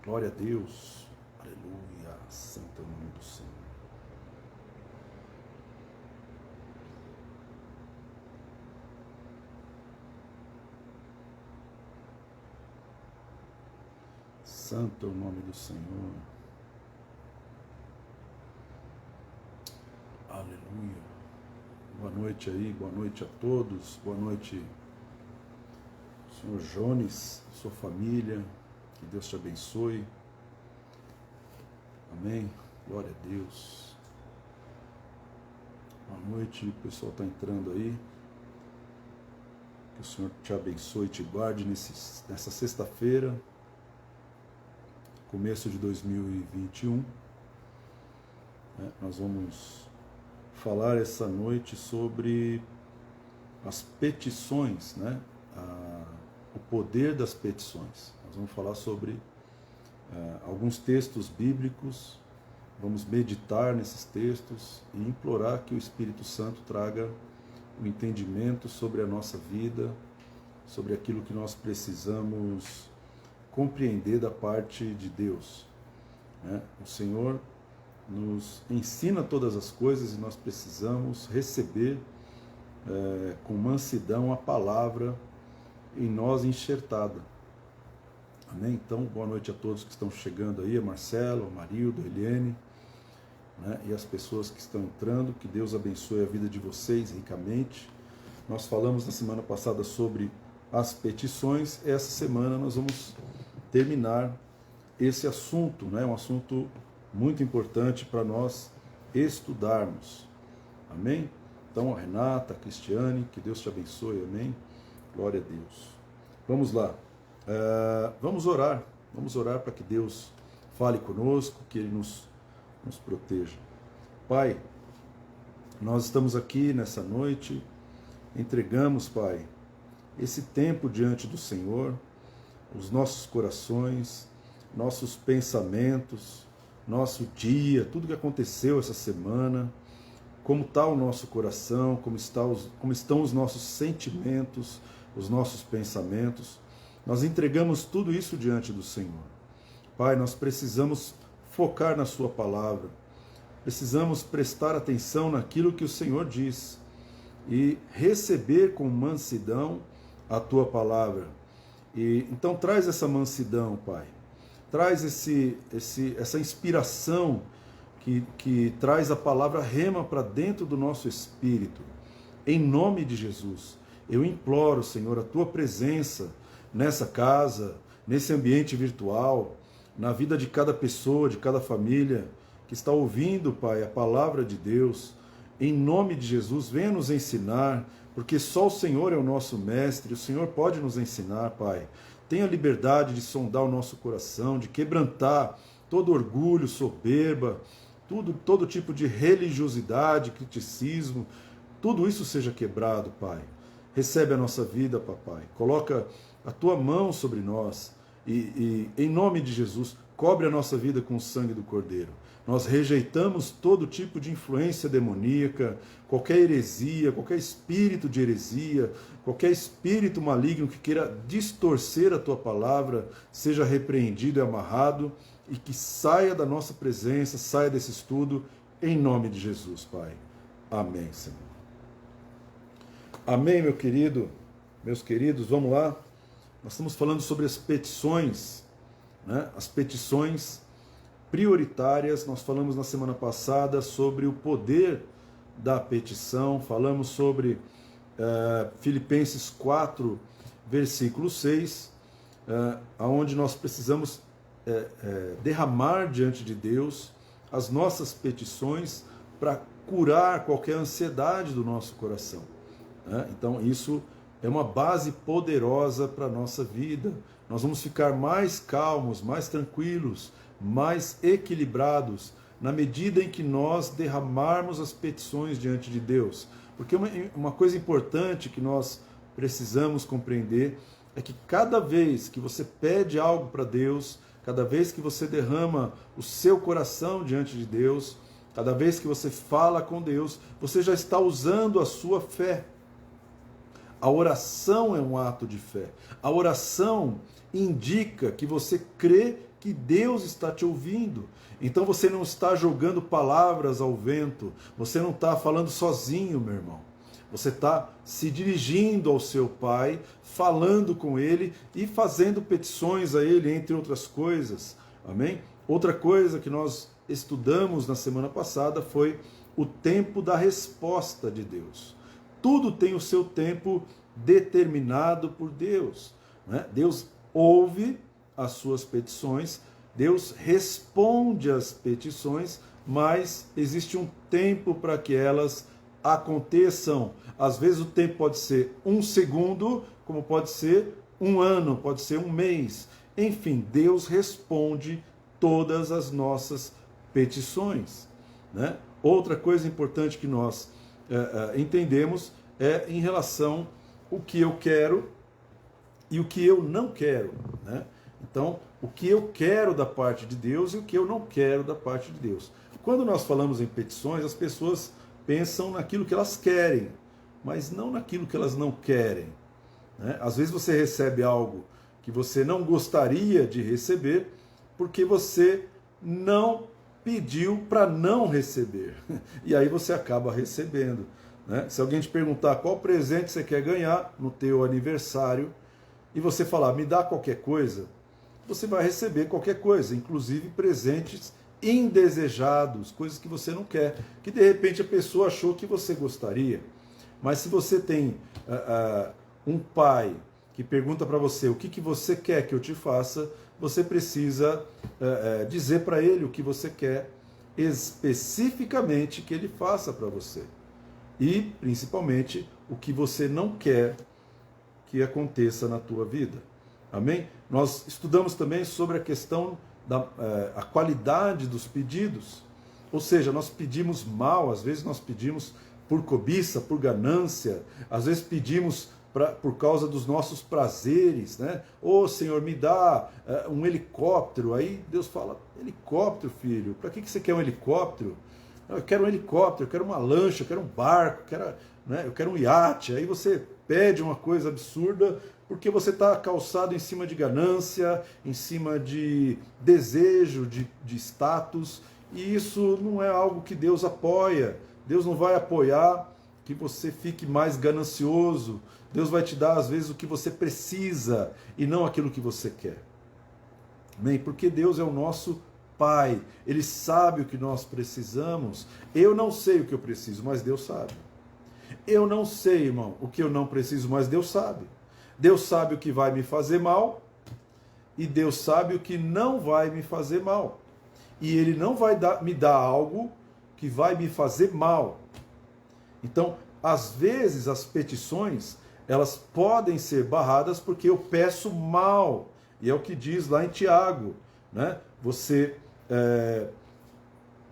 Glória a Deus. Aleluia. Santo é o nome do Senhor. Santo é o nome do Senhor. Aleluia. Boa noite aí, boa noite a todos. Boa noite, Senhor Jones, sua família. Que Deus te abençoe. Amém. Glória a Deus. Boa noite, o pessoal está entrando aí. Que o Senhor te abençoe e te guarde nessa sexta-feira, começo de 2021. Nós vamos falar essa noite sobre as petições, né? O poder das petições. Nós vamos falar sobre alguns textos bíblicos, vamos meditar nesses textos e implorar que o Espírito Santo traga o entendimento sobre a nossa vida, sobre aquilo que nós precisamos compreender da parte de Deus. O Senhor nos ensina todas as coisas e nós precisamos receber com mansidão a palavra em nós enxertada. Amém? Então, boa noite a todos que estão chegando aí, a Marcelo, a Marildo, a Eliane, e as pessoas que estão entrando. Que Deus abençoe a vida de vocês ricamente. Nós falamos na semana passada sobre as petições. Essa semana nós vamos terminar esse assunto, um assunto muito importante para nós estudarmos. Amém? Então, a Renata, a Cristiane, que Deus te abençoe, amém? Glória a Deus. Vamos lá. Vamos orar para que Deus fale conosco, que Ele nos proteja. Pai, nós estamos aqui nessa noite, entregamos, Pai, esse tempo diante do Senhor, os nossos corações, nossos pensamentos, nosso dia, tudo que aconteceu essa semana, como está o nosso coração, como estão os nossos sentimentos, os nossos pensamentos. Nós entregamos tudo isso diante do Senhor. Pai, nós precisamos focar na Sua palavra, precisamos prestar atenção naquilo que o Senhor diz e receber com mansidão a Tua palavra. Então traz essa mansidão, Pai. Traz essa inspiração que traz a palavra rema para dentro do nosso espírito. Em nome de Jesus, eu imploro, Senhor, a Tua presença nessa casa, nesse ambiente virtual, na vida de cada pessoa, de cada família que está ouvindo, Pai, a palavra de Deus. Em nome de Jesus, venha nos ensinar, porque só o Senhor é o nosso mestre, o Senhor pode nos ensinar, Pai. Tenha liberdade de sondar o nosso coração, de quebrantar todo orgulho, soberba, todo tipo de religiosidade, criticismo, tudo isso seja quebrado, Pai. Recebe a nossa vida, Papai. Coloca a Tua mão sobre nós e em nome de Jesus, cobre a nossa vida com o sangue do Cordeiro. Nós rejeitamos todo tipo de influência demoníaca, qualquer heresia, qualquer espírito de heresia, qualquer espírito maligno que queira distorcer a Tua palavra, seja repreendido e amarrado e que saia da nossa presença, saia desse estudo, em nome de Jesus, Pai. Amém, Senhor. Amém, meus queridos, vamos lá. Nós estamos falando sobre as petições, as petições prioritárias. Nós falamos na semana passada sobre o poder da petição, falamos sobre Filipenses 4, versículo 6, onde nós precisamos derramar diante de Deus as nossas petições para curar qualquer ansiedade do nosso coração. Então isso é uma base poderosa para a nossa vida. Nós vamos ficar mais calmos, mais tranquilos, mais equilibrados, na medida em que nós derramarmos as petições diante de Deus. Porque uma coisa importante que nós precisamos compreender é que cada vez que você pede algo para Deus, cada vez que você derrama o seu coração diante de Deus, cada vez que você fala com Deus, você já está usando a sua fé. A oração é um ato de fé. A oração indica que você crê que Deus está te ouvindo. Então você não está jogando palavras ao vento, você não está falando sozinho, meu irmão. Você está se dirigindo ao seu Pai, falando com Ele e fazendo petições a Ele, entre outras coisas. Amém? Outra coisa que nós estudamos na semana passada foi o tempo da resposta de Deus. Tudo tem o seu tempo determinado por Deus, né? Deus ouve as suas petições, Deus responde às petições, mas existe um tempo para que elas aconteçam. Às vezes o tempo pode ser 1 segundo, como pode ser 1 ano, pode ser 1 mês. Enfim, Deus responde todas as nossas petições, né? Outra coisa importante que nós entendemos é em relação ao que eu quero e o que eu não quero, né? Então, o que eu quero da parte de Deus e o que eu não quero da parte de Deus. Quando nós falamos em petições, as pessoas pensam naquilo que elas querem, mas não naquilo que elas não querem, né? Às vezes você recebe algo que você não gostaria de receber porque você não pediu para não receber. E aí você acaba recebendo, né? Se alguém te perguntar qual presente você quer ganhar no teu aniversário e você falar, me dá qualquer coisa, você vai receber qualquer coisa, inclusive presentes indesejados, coisas que você não quer, que de repente a pessoa achou que você gostaria. Mas se você tem um pai que pergunta para você o que você quer que eu te faça, você precisa dizer para ele o que você quer especificamente que ele faça para você. E, principalmente, o que você não quer que aconteça na tua vida. Amém? Nós estudamos também sobre a questão da a qualidade dos pedidos. Ou seja, nós pedimos mal, às vezes nós pedimos por cobiça, por ganância, às vezes pedimos por causa dos nossos prazeres, né? Ô Senhor, me dá um helicóptero. Aí Deus fala, helicóptero, filho? Para que você quer um helicóptero? Eu quero um helicóptero, eu quero uma lancha, eu quero um barco, eu quero um iate. Aí você pede uma coisa absurda porque você está calçado em cima de ganância, em cima de desejo, de status, e isso não é algo que Deus apoia. Deus não vai apoiar que você fique mais ganancioso. Deus vai te dar, às vezes, o que você precisa e não aquilo que você quer. Amém? Porque Deus é o nosso Pai. Ele sabe o que nós precisamos. Eu não sei o que eu preciso, mas Deus sabe. Eu não sei, irmão, o que eu não preciso, mas Deus sabe. Deus sabe o que vai me fazer mal e Deus sabe o que não vai me fazer mal. E Ele não vai me dar algo que vai me fazer mal. Então, às vezes, as petições, elas podem ser barradas porque eu peço mal. E é o que diz lá em Tiago, né? Você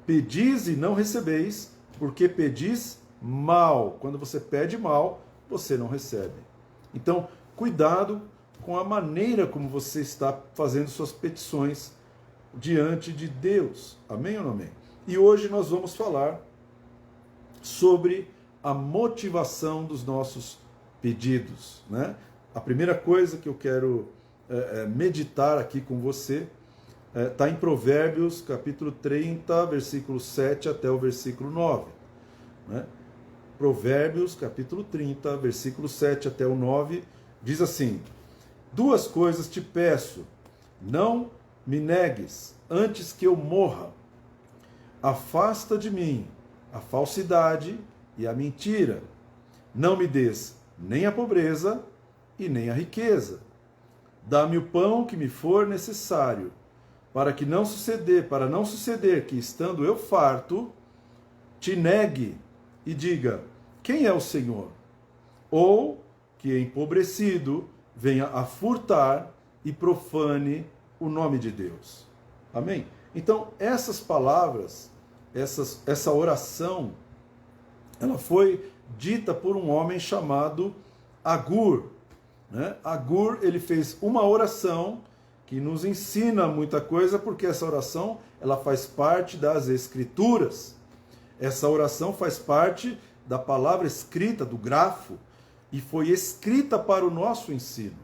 pedis e não recebeis, porque pedis mal. Quando você pede mal, você não recebe. Então, cuidado com a maneira como você está fazendo suas petições diante de Deus. Amém ou não amém? E hoje nós vamos falar sobre a motivação dos nossos pedidos, né? A primeira coisa que eu quero meditar aqui com você está em Provérbios, capítulo 30, versículo 7 até o versículo 9. Né? Provérbios, capítulo 30, versículo 7 até o 9, diz assim: 2 coisas te peço, não me negues, antes que eu morra. Afasta de mim a falsidade e a mentira. Não me des nem a pobreza e nem a riqueza. Dá-me o pão que me for necessário, para não suceder que, estando eu farto, te negue e diga, quem é o Senhor? Ou que, empobrecido, venha a furtar e profane o nome de Deus. Amém? Então, essas palavras, essa oração, ela foi dita por um homem chamado Agur. Né? Agur, ele fez uma oração que nos ensina muita coisa, porque essa oração ela faz parte das Escrituras. Essa oração faz parte da palavra escrita, do grafo, e foi escrita para o nosso ensino.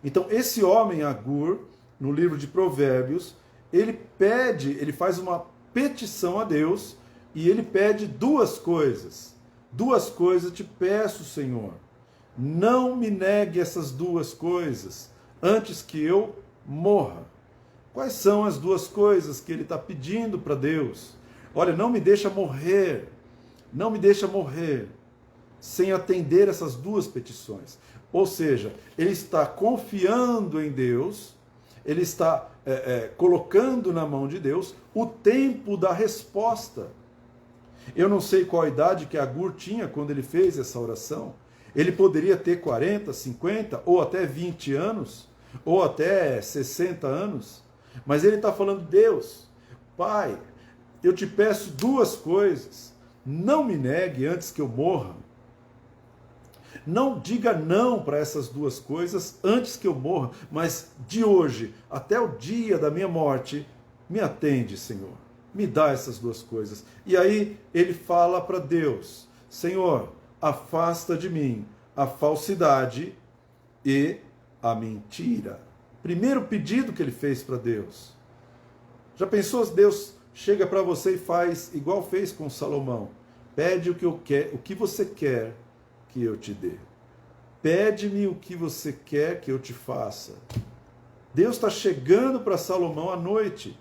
Então, esse homem, Agur, no livro de Provérbios, ele pede, ele faz uma petição a Deus e ele pede duas coisas. Duas coisas te peço, Senhor. Não me negue essas duas coisas antes que eu morra. Quais são as duas coisas que ele está pedindo para Deus? Olha, não me deixa morrer. Não me deixa morrer sem atender essas duas petições. Ou seja, ele está confiando em Deus, ele está colocando na mão de Deus o tempo da resposta. Eu não sei qual a idade que Agur tinha quando ele fez essa oração. Ele poderia ter 40, 50 ou até 20 anos, ou até 60 anos. Mas ele está falando, Deus, Pai, eu te peço duas coisas. Não me negue antes que eu morra. Não diga não para essas duas coisas antes que eu morra, mas de hoje até o dia da minha morte, me atende, Senhor. Me dá essas duas coisas. E aí ele fala para Deus, Senhor, afasta de mim a falsidade e a mentira. Primeiro pedido que ele fez para Deus. Já pensou se Deus chega para você e faz igual fez com Salomão? Pede o que você quer que eu te dê. Pede-me o que você quer que eu te faça. Deus está chegando para Salomão à noite.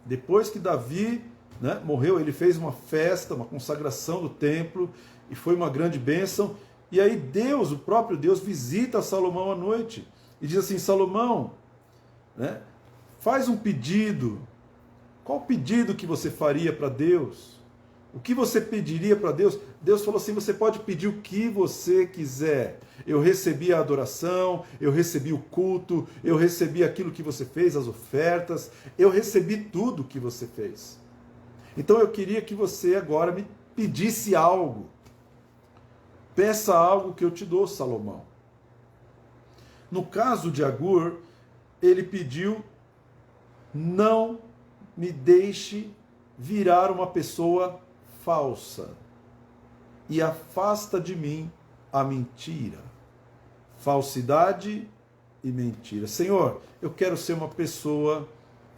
Depois que Davi, morreu, ele fez uma festa, uma consagração do templo, e foi uma grande bênção. E aí Deus, o próprio Deus, visita Salomão à noite e diz assim, Salomão, faz um pedido. Qual o pedido que você faria para Deus? O que você pediria para Deus? Deus falou assim, você pode pedir o que você quiser. Eu recebi a adoração, eu recebi o culto, eu recebi aquilo que você fez, as ofertas, eu recebi tudo que você fez. Então eu queria que você agora me pedisse algo. Peça algo que eu te dou, Salomão. No caso de Agur, ele pediu, não me deixe virar uma pessoa falsa e afasta de mim a mentira. Falsidade e mentira. Senhor, eu quero ser uma pessoa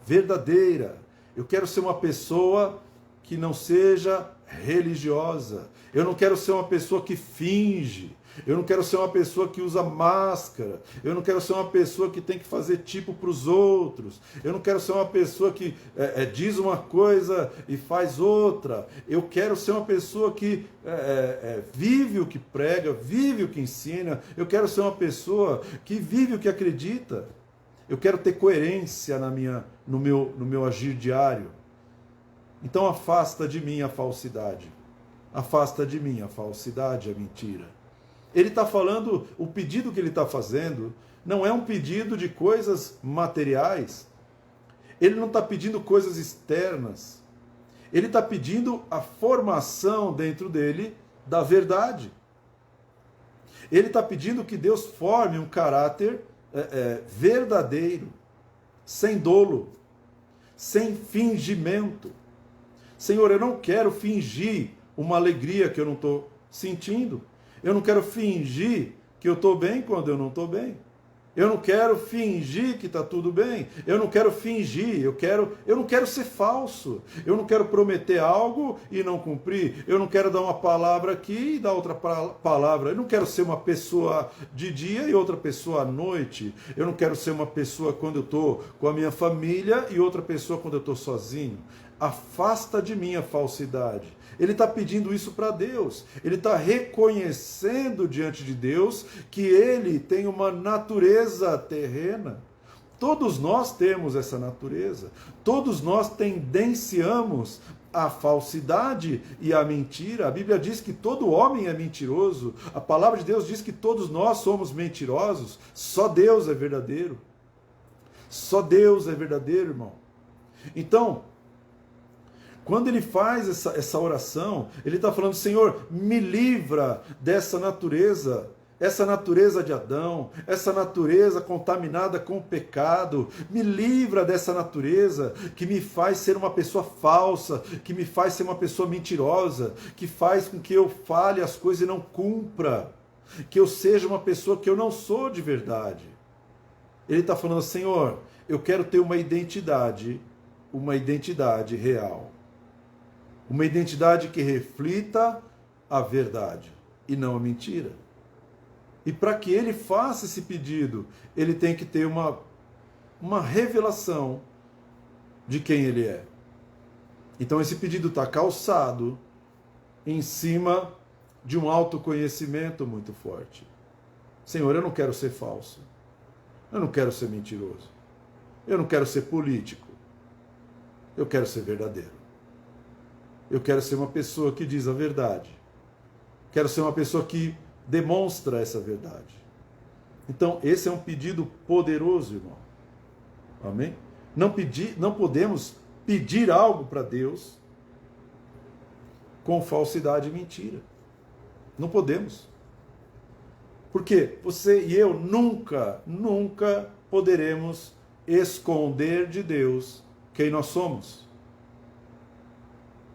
verdadeira. Eu quero ser uma pessoa que não seja religiosa. Eu não quero ser uma pessoa que finge. Eu não quero ser uma pessoa que usa máscara. Eu não quero ser uma pessoa que tem que fazer tipo para os outros. Eu não quero ser uma pessoa que diz uma coisa e faz outra. Eu quero ser uma pessoa que vive o que prega, vive o que ensina. Eu quero ser uma pessoa que vive o que acredita. Eu quero ter coerência no meu agir diário. Então afasta de mim a falsidade. Afasta de mim a falsidade, a mentira. Ele está falando, o pedido que ele está fazendo não é um pedido de coisas materiais. Ele não está pedindo coisas externas. Ele está pedindo a formação dentro dele da verdade. Ele está pedindo que Deus forme um caráter verdadeiro, sem dolo, sem fingimento. Senhor, eu não quero fingir uma alegria que eu não estou sentindo. Eu não quero fingir que eu estou bem quando eu não estou bem. Eu não quero fingir que está tudo bem. Eu não quero fingir. Eu não quero ser falso. Eu não quero prometer algo e não cumprir. Eu não quero dar uma palavra aqui e dar outra palavra. Eu não quero ser uma pessoa de dia e outra pessoa à noite. Eu não quero ser uma pessoa quando eu estou com a minha família e outra pessoa quando eu estou sozinho. Afasta de mim a falsidade. Ele está pedindo isso para Deus. Ele está reconhecendo diante de Deus que ele tem uma natureza terrena. Todos nós temos essa natureza. Todos nós tendenciamos à falsidade e à mentira. A Bíblia diz que todo homem é mentiroso. A palavra de Deus diz que todos nós somos mentirosos. Só Deus é verdadeiro. Só Deus é verdadeiro, irmão. Então, quando ele faz essa oração, ele está falando, Senhor, me livra dessa natureza, essa natureza de Adão, essa natureza contaminada com o pecado, me livra dessa natureza que me faz ser uma pessoa falsa, que me faz ser uma pessoa mentirosa, que faz com que eu fale as coisas e não cumpra, que eu seja uma pessoa que eu não sou de verdade. Ele está falando, Senhor, eu quero ter uma identidade uma identidade real. Uma identidade que reflita a verdade e não a mentira. E para que ele faça esse pedido, ele tem que ter uma revelação de quem ele é. Então esse pedido está calçado em cima de um autoconhecimento muito forte. Senhor, eu não quero ser falso. Eu não quero ser mentiroso. Eu não quero ser político. Eu quero ser verdadeiro. Eu quero ser uma pessoa que diz a verdade. Quero ser uma pessoa que demonstra essa verdade. Então, esse é um pedido poderoso, irmão. Amém? Não podemos pedir algo para Deus com falsidade e mentira. Não podemos. Porque você e eu nunca poderemos esconder de Deus quem nós somos.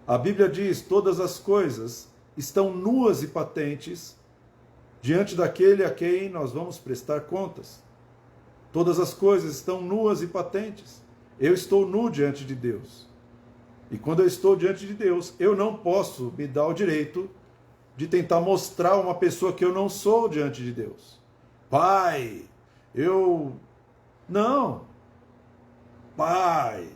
A Bíblia diz: todas as coisas estão nuas e patentes diante daquele a quem nós vamos prestar contas. Todas as coisas estão nuas e patentes. Eu estou nu diante de Deus. E quando eu estou diante de Deus, eu não posso me dar o direito de tentar mostrar uma pessoa que eu não sou diante de Deus. Pai, Não. Pai,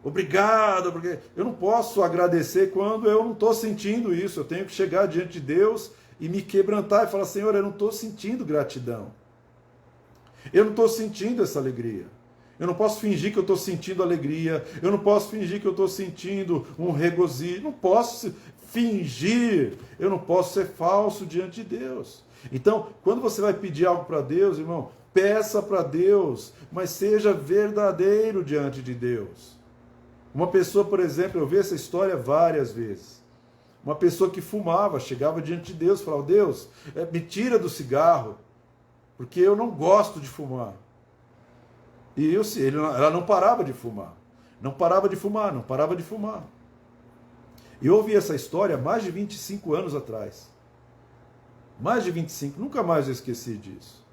obrigado, porque eu não posso agradecer quando eu não estou sentindo isso. Eu tenho que chegar diante de Deus e me quebrantar e falar: Senhor, eu não estou sentindo gratidão. Eu não estou sentindo essa alegria. Eu não posso fingir que eu estou sentindo alegria. Eu não posso fingir que eu estou sentindo um regozijo. Não posso fingir. Eu não posso ser falso diante de Deus. Então, quando você vai pedir algo para Deus, irmão, peça para Deus, mas seja verdadeiro diante de Deus. Uma pessoa, por exemplo, eu vi essa história várias vezes. Uma pessoa que fumava, chegava diante de Deus e falava: Deus, me tira do cigarro, porque eu não gosto de fumar. E ela não parava de fumar. Não parava de fumar, não parava de fumar. E eu ouvi essa história há mais de 25 anos atrás. Mais de 25, nunca mais eu esqueci disso.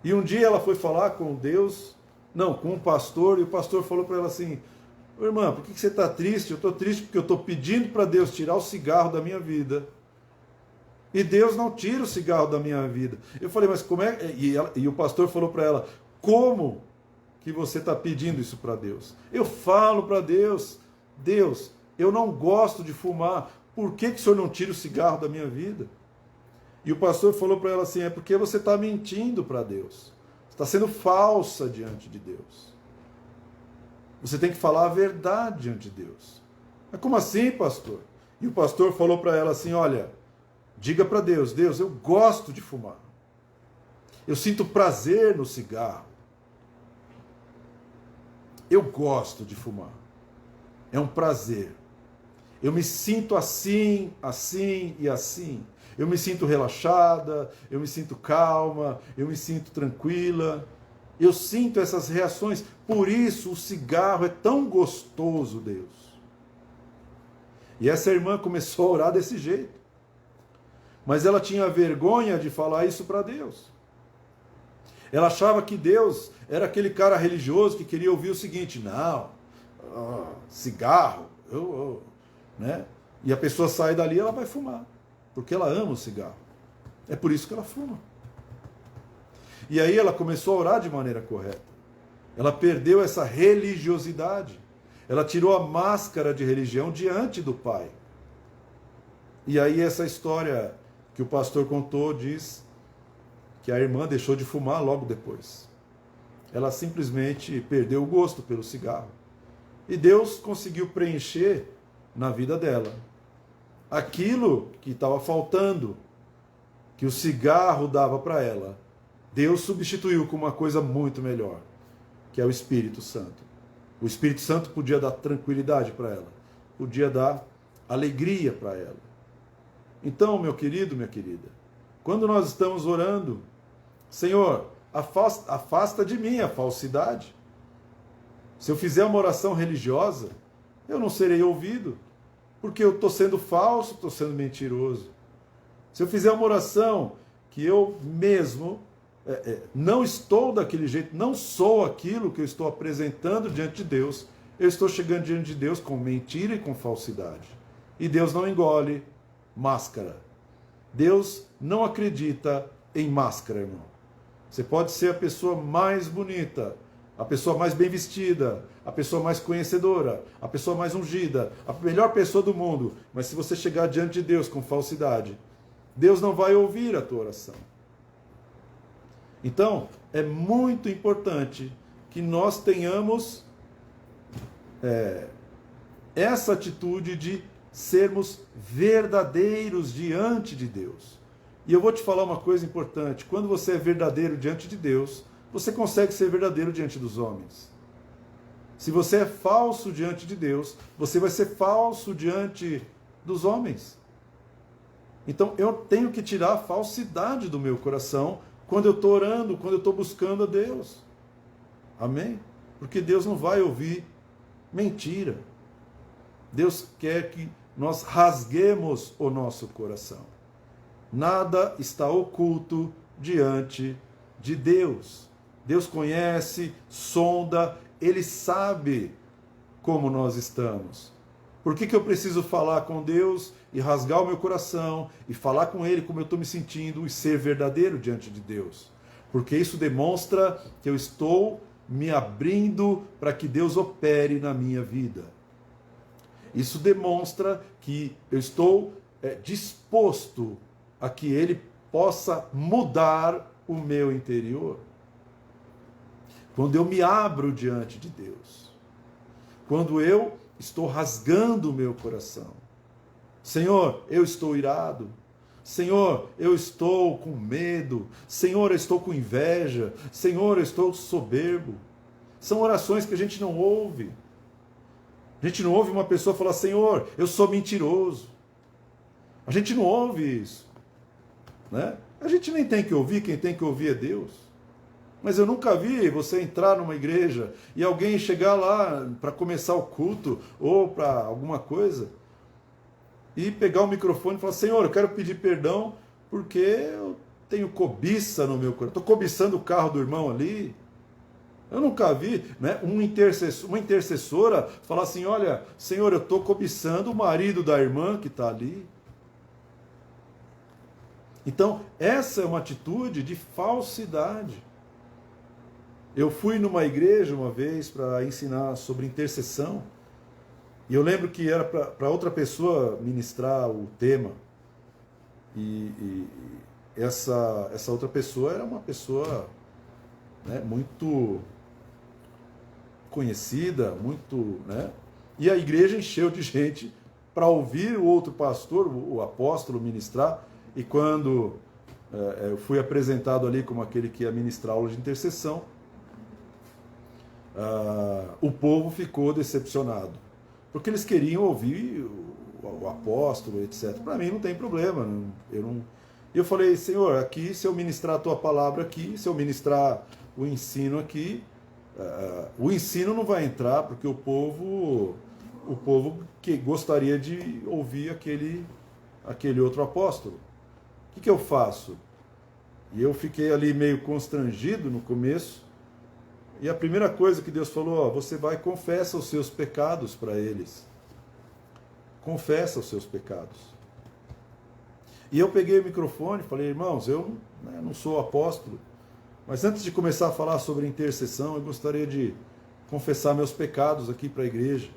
E um dia ela foi falar com Deus, com um pastor, e o pastor falou para ela assim: irmã, por que você está triste? Eu estou triste porque eu estou pedindo para Deus tirar o cigarro da minha vida. E Deus não tira o cigarro da minha vida. Eu falei: mas como é? E o pastor falou para ela: como que você está pedindo isso para Deus? Eu falo para Deus: Deus, eu não gosto de fumar, por que o Senhor não tira o cigarro da minha vida? E o pastor falou para ela assim: é porque você está mentindo para Deus. Você está sendo falsa diante de Deus. Você tem que falar a verdade diante de Deus. Mas como assim, pastor? E o pastor falou para ela assim: olha, diga para Deus: Deus, eu gosto de fumar. Eu sinto prazer no cigarro. Eu gosto de fumar. É um prazer. Eu me sinto assim, assim e assim. Eu me sinto relaxada, eu me sinto calma, eu me sinto tranquila. Eu sinto essas reações. Por isso o cigarro é tão gostoso, Deus. E essa irmã começou a orar desse jeito. Mas ela tinha vergonha de falar isso para Deus. Ela achava que Deus era aquele cara religioso que queria ouvir o seguinte: cigarro, né? E a pessoa sai dali e ela vai fumar, porque ela ama o cigarro. É por isso que ela fuma. E aí ela começou a orar de maneira correta. Ela perdeu essa religiosidade. Ela tirou a máscara de religião diante do Pai. E aí essa história que o pastor contou diz que a irmã deixou de fumar logo depois. Ela simplesmente perdeu o gosto pelo cigarro. E Deus conseguiu preencher na vida dela aquilo que estava faltando, que o cigarro dava para ela. Deus substituiu com uma coisa muito melhor, que é o Espírito Santo. O Espírito Santo podia dar tranquilidade para ela, podia dar alegria para ela. Então, meu querido, minha querida, quando nós estamos orando: Senhor, afasta de mim a falsidade. Se eu fizer uma oração religiosa, eu não serei ouvido, porque eu estou sendo falso, estou sendo mentiroso. Se eu fizer uma oração que eu mesmo não estou daquele jeito, não sou aquilo que eu estou apresentando diante de Deus, eu estou chegando diante de Deus com mentira e com falsidade. E Deus não engole máscara. Deus não acredita em máscara, irmão. Você pode ser a pessoa mais bonita, a pessoa mais bem vestida, a pessoa mais conhecedora, a pessoa mais ungida, a melhor pessoa do mundo, mas se você chegar diante de Deus com falsidade, Deus não vai ouvir a tua oração. Então, é muito importante que nós tenhamos essa atitude de sermos verdadeiros diante de Deus. E eu vou te falar uma coisa importante: quando você é verdadeiro diante de Deus, você consegue ser verdadeiro diante dos homens. Se você é falso diante de Deus, você vai ser falso diante dos homens. Então eu tenho que tirar a falsidade do meu coração quando eu estou orando, quando eu estou buscando a Deus. Amém? Porque Deus não vai ouvir mentira. Deus quer que nós rasguemos o nosso coração. Nada está oculto diante de Deus. Deus conhece, sonda, Ele sabe como nós estamos. Por que eu preciso falar com Deus e rasgar o meu coração e falar com Ele como eu estou me sentindo e ser verdadeiro diante de Deus? Porque isso demonstra que eu estou me abrindo para que Deus opere na minha vida. Isso demonstra que eu estou disposto a que Ele possa mudar o meu interior. Quando eu me abro diante de Deus, quando eu estou rasgando o meu coração, Senhor, eu estou irado, Senhor, eu estou com medo, Senhor, eu estou com inveja, Senhor, eu estou soberbo. São orações que a gente não ouve. A gente não ouve uma pessoa falar: Senhor, eu sou mentiroso. A gente não ouve isso, né? A gente nem tem que ouvir, quem tem que ouvir é Deus. Mas eu nunca vi você entrar numa igreja e alguém chegar lá para começar o culto ou para alguma coisa e pegar o microfone e falar: Senhor, eu quero pedir perdão porque eu tenho cobiça no meu coração. Estou cobiçando o carro do irmão ali. Eu nunca vi, né, uma intercessora falar assim: olha, Senhor, eu estou cobiçando o marido da irmã que está ali. Então, essa é uma atitude de falsidade. Eu fui numa igreja uma vez para ensinar sobre intercessão, e eu lembro que era para outra pessoa ministrar o tema, e essa outra pessoa era uma pessoa, né, muito conhecida, muito, né? E a igreja encheu de gente para ouvir o outro pastor, o apóstolo, ministrar. E quando eu fui apresentado ali como aquele que ia ministrar aula de intercessão, o povo ficou decepcionado, porque eles queriam ouvir o apóstolo, etc. Para mim não tem problema, eu falei: Senhor, aqui, se eu ministrar a tua palavra aqui, se eu ministrar o ensino aqui, o ensino não vai entrar, porque o povo que gostaria de ouvir aquele outro apóstolo. O que eu faço? E eu fiquei ali meio constrangido no começo, e a primeira coisa que Deus falou: você vai e confessa os seus pecados para eles. Confessa os seus pecados. E eu peguei o microfone e falei: irmãos, eu não sou apóstolo, mas antes de começar a falar sobre intercessão, eu gostaria de confessar meus pecados aqui para a igreja,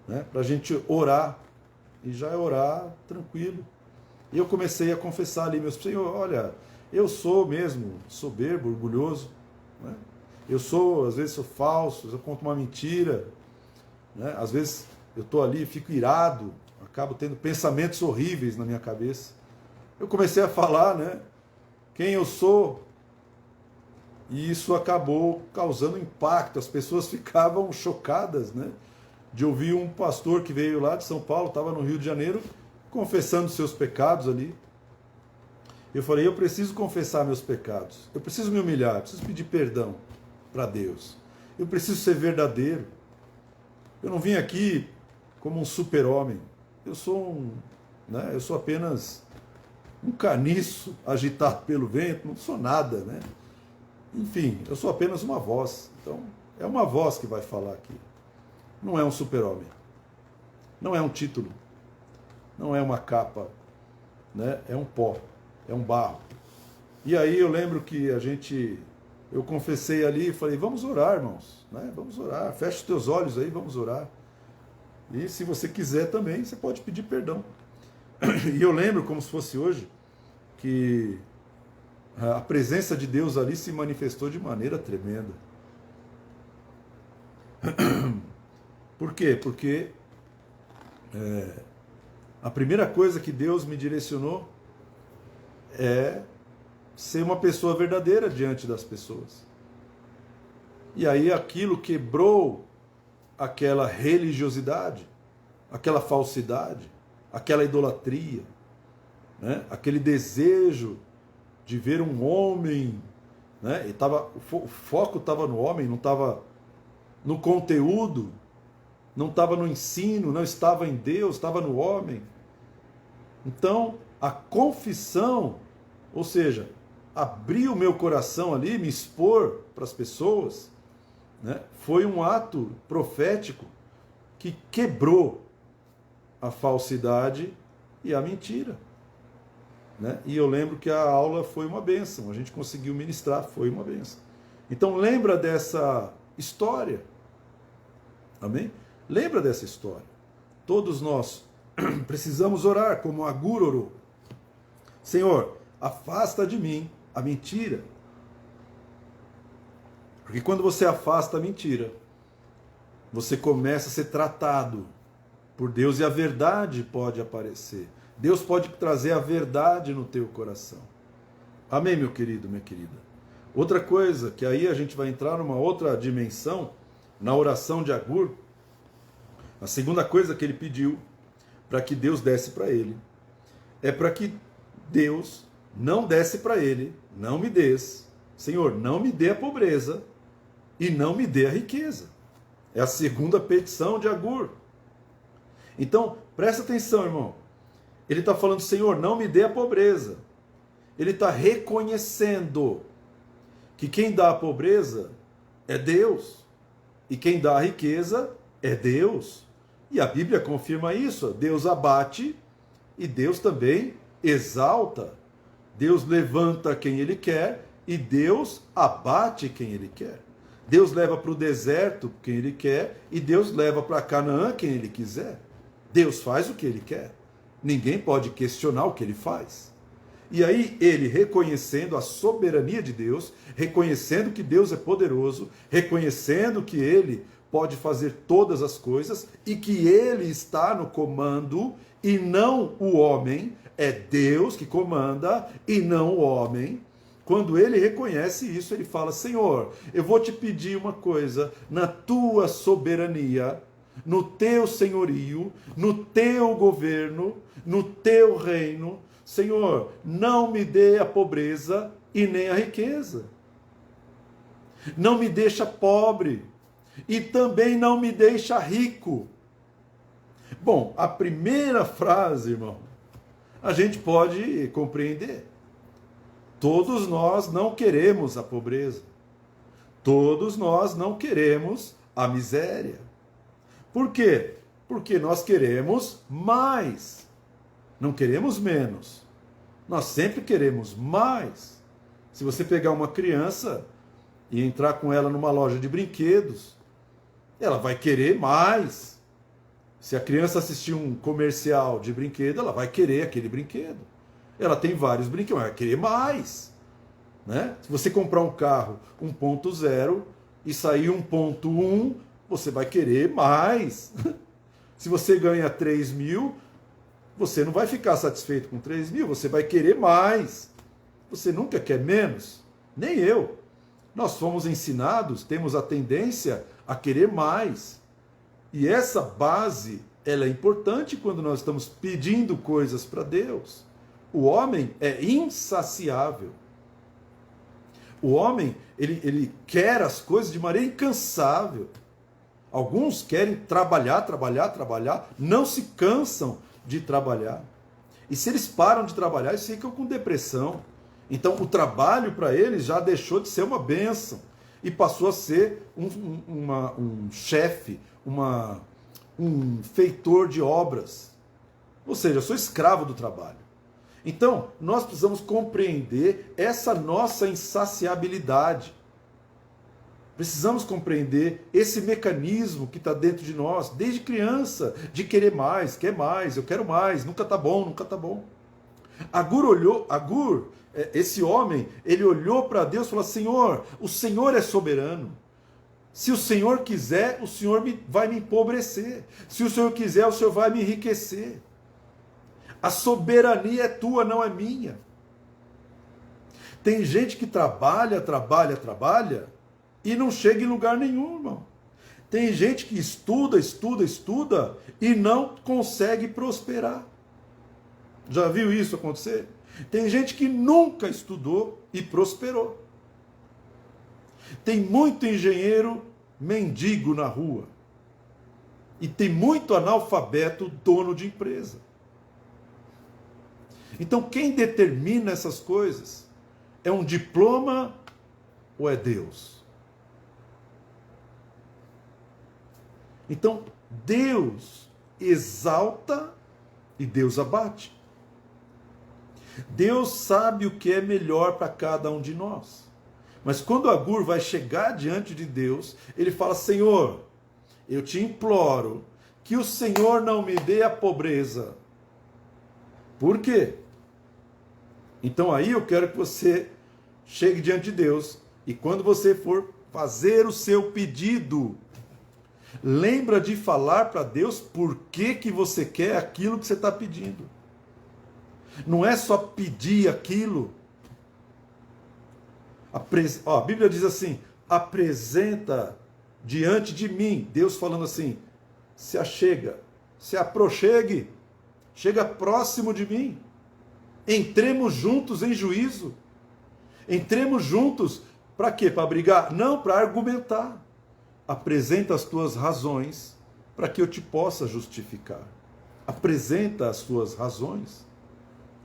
né, para a gente orar, e já orar tranquilo. E eu comecei a confessar ali: meus Senhor, olha, eu sou mesmo soberbo, orgulhoso, né? Eu sou, às vezes sou falso, eu conto uma mentira, né? Às vezes eu estou ali, fico irado, acabo tendo pensamentos horríveis na minha cabeça. Eu comecei a falar, né, quem eu sou, e isso acabou causando impacto. As pessoas ficavam chocadas, né, de ouvir um pastor que veio lá de São Paulo, estava no Rio de Janeiro, confessando seus pecados ali. Eu falei: eu preciso confessar meus pecados, eu preciso me humilhar, eu preciso pedir perdão para Deus, eu preciso ser verdadeiro. Eu não vim aqui como um super-homem, eu sou eu sou apenas um caniço agitado pelo vento, não sou nada, né? Enfim, eu sou apenas uma voz. Então, é uma voz que vai falar aqui. não é um super-homem, não é um título, não é uma capa, né? É um pó, é um barro. E aí eu lembro que eu confessei ali e falei, vamos orar, irmãos, né? Vamos orar, fecha os teus olhos aí, vamos orar. E se você quiser também, você pode pedir perdão. E eu lembro, como se fosse hoje, que a presença de Deus ali se manifestou de maneira tremenda. Por quê? Porque a primeira coisa que Deus me direcionou é ser uma pessoa verdadeira diante das pessoas. E aí aquilo quebrou aquela religiosidade, aquela falsidade, aquela idolatria, né? Aquele desejo de ver um homem, né? O foco estava no homem, não estava no conteúdo, não estava no ensino, não estava em Deus, estava no homem. Então, a confissão, ou seja, abrir o meu coração ali, me expor para as pessoas, né, foi um ato profético que quebrou a falsidade e a mentira. Né? E eu lembro que a aula foi uma bênção, a gente conseguiu ministrar, foi uma bênção. Então lembra dessa história, amém? Lembra dessa história. Todos nós precisamos orar como Agur orou. Senhor, afasta de mim a mentira. Porque quando você afasta a mentira, você começa a ser tratado por Deus e a verdade pode aparecer. Deus pode trazer a verdade no teu coração. Amém, meu querido, minha querida? Outra coisa, que aí a gente vai entrar numa outra dimensão, na oração de Agur, a segunda coisa que ele pediu para que Deus desse para ele, é para que Deus não desse para ele, não me des, Senhor, não me dê a pobreza e não me dê a riqueza. É a segunda petição de Agur. Então, presta atenção, irmão. Ele está falando, Senhor, não me dê a pobreza. Ele está reconhecendo que quem dá a pobreza é Deus. E quem dá a riqueza é Deus. E a Bíblia confirma isso. Deus abate e Deus também exalta. Deus levanta quem Ele quer e Deus abate quem Ele quer. Deus leva para o deserto quem Ele quer e Deus leva para Canaã quem Ele quiser. Deus faz o que Ele quer. Ninguém pode questionar o que Ele faz. E aí ele, reconhecendo a soberania de Deus, reconhecendo que Deus é poderoso, reconhecendo que Ele pode fazer todas as coisas e que Ele está no comando e não o homem, é Deus que comanda e não o homem. Quando ele reconhece isso, ele fala, Senhor, eu vou te pedir uma coisa, na tua soberania, no teu senhorio, no teu governo, no teu reino, Senhor, não me dê a pobreza e nem a riqueza. Não me deixa pobre e também não me deixa rico. Bom, a primeira frase, irmão, a gente pode compreender. Todos nós não queremos a pobreza. Todos nós não queremos a miséria. Por quê? Porque nós queremos mais. Não queremos menos. Nós sempre queremos mais. Se você pegar uma criança e entrar com ela numa loja de brinquedos, ela vai querer mais. Se a criança assistir um comercial de brinquedo, ela vai querer aquele brinquedo. Ela tem vários brinquedos, mas vai querer mais. Né? Se você comprar um carro 1.0 e sair 1.1, você vai querer mais. Se você ganha 3 mil, você não vai ficar satisfeito com 3 mil, você vai querer mais. Você nunca quer menos, nem eu. Nós fomos ensinados, temos a tendência a querer mais. E essa base, ela é importante quando nós estamos pedindo coisas para Deus. O homem é insaciável. O homem, ele quer as coisas de maneira incansável. Alguns querem trabalhar, não se cansam de trabalhar. E se eles param de trabalhar, eles ficam com depressão. Então o trabalho para eles já deixou de ser uma bênção. e passou a ser um chefe, um feitor de obras. Ou seja, eu sou escravo do trabalho. Então, nós precisamos compreender essa nossa insaciabilidade. Precisamos compreender esse mecanismo que está dentro de nós, desde criança, de querer mais, quer mais, eu quero mais, nunca está bom, nunca está bom. Agur, esse homem, ele olhou para Deus e falou: Senhor, o Senhor é soberano. Se o Senhor quiser, o Senhor vai me empobrecer. Se o Senhor quiser, o Senhor vai me enriquecer. A soberania é tua, não é minha. Tem gente que trabalha e não chega em lugar nenhum, irmão. Tem gente que estuda e não consegue prosperar. Já viu isso acontecer? Tem gente que nunca estudou e prosperou. Tem muito engenheiro mendigo na rua. E tem muito analfabeto dono de empresa. Então quem determina essas coisas é um diploma ou é Deus? Então Deus exalta e Deus abate. Deus sabe o que é melhor para cada um de nós. Mas quando Agur vai chegar diante de Deus, ele fala: Senhor, eu te imploro que o Senhor não me dê a pobreza. Por quê? Então aí eu quero que você chegue diante de Deus e quando você for fazer o seu pedido, lembra de falar para Deus por que você quer aquilo que você está pedindo. Não é só pedir aquilo. A Bíblia diz assim: apresenta diante de mim. Deus falando assim: se achega, se aproxegue, chega próximo de mim. Entremos juntos em juízo. Entremos juntos para quê? Para brigar? Não, para argumentar. Apresenta as tuas razões para que eu te possa justificar. Apresenta as tuas razões.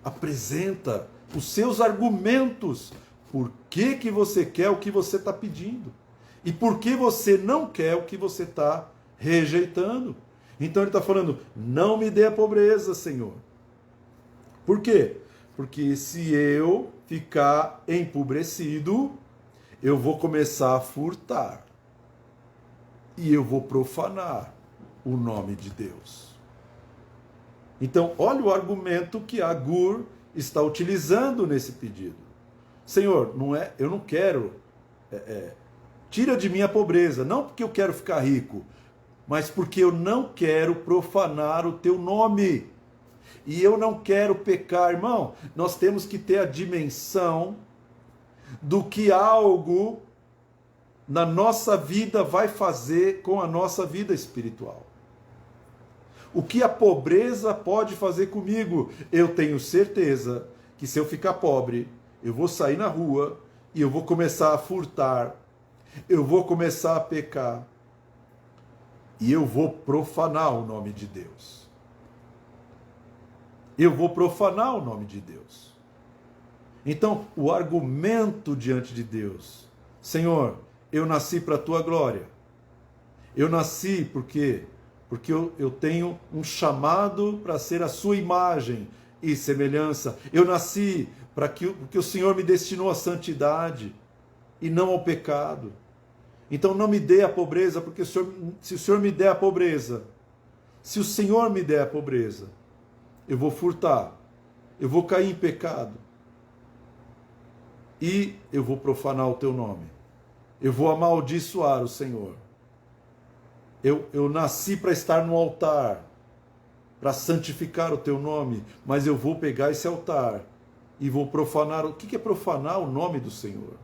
Apresenta os seus argumentos. Por que você quer o que você está pedindo? E por que você não quer o que você está rejeitando? Então ele está falando: não me dê a pobreza, Senhor. Por quê? Porque se eu ficar empobrecido, eu vou começar a furtar. E eu vou profanar o nome de Deus. Então, olha o argumento que Agur está utilizando nesse pedido. Senhor, eu não quero, tira de mim a pobreza, não porque eu quero ficar rico, mas porque eu não quero profanar o teu nome. E eu não quero pecar, irmão. Nós temos que ter a dimensão do que algo na nossa vida vai fazer com a nossa vida espiritual. O que a pobreza pode fazer comigo? Eu tenho certeza que se eu ficar pobre, eu vou sair na rua e eu vou começar a furtar, eu vou começar a pecar e eu vou profanar o nome de Deus. Eu vou profanar o nome de Deus. Então, o argumento diante de Deus: Senhor, eu nasci para a tua glória. Eu nasci porque eu tenho um chamado para ser a sua imagem e semelhança. Eu nasci porque o Senhor me destinou à santidade e não ao pecado. Então não me dê a pobreza, porque se o Senhor me der a pobreza, se o Senhor me der a pobreza, eu vou furtar, eu vou cair em pecado e eu vou profanar o teu nome. Eu vou amaldiçoar o Senhor. Eu nasci para estar no altar, para santificar o teu nome, mas eu vou pegar esse altar e vou profanar. O que é profanar o nome do Senhor?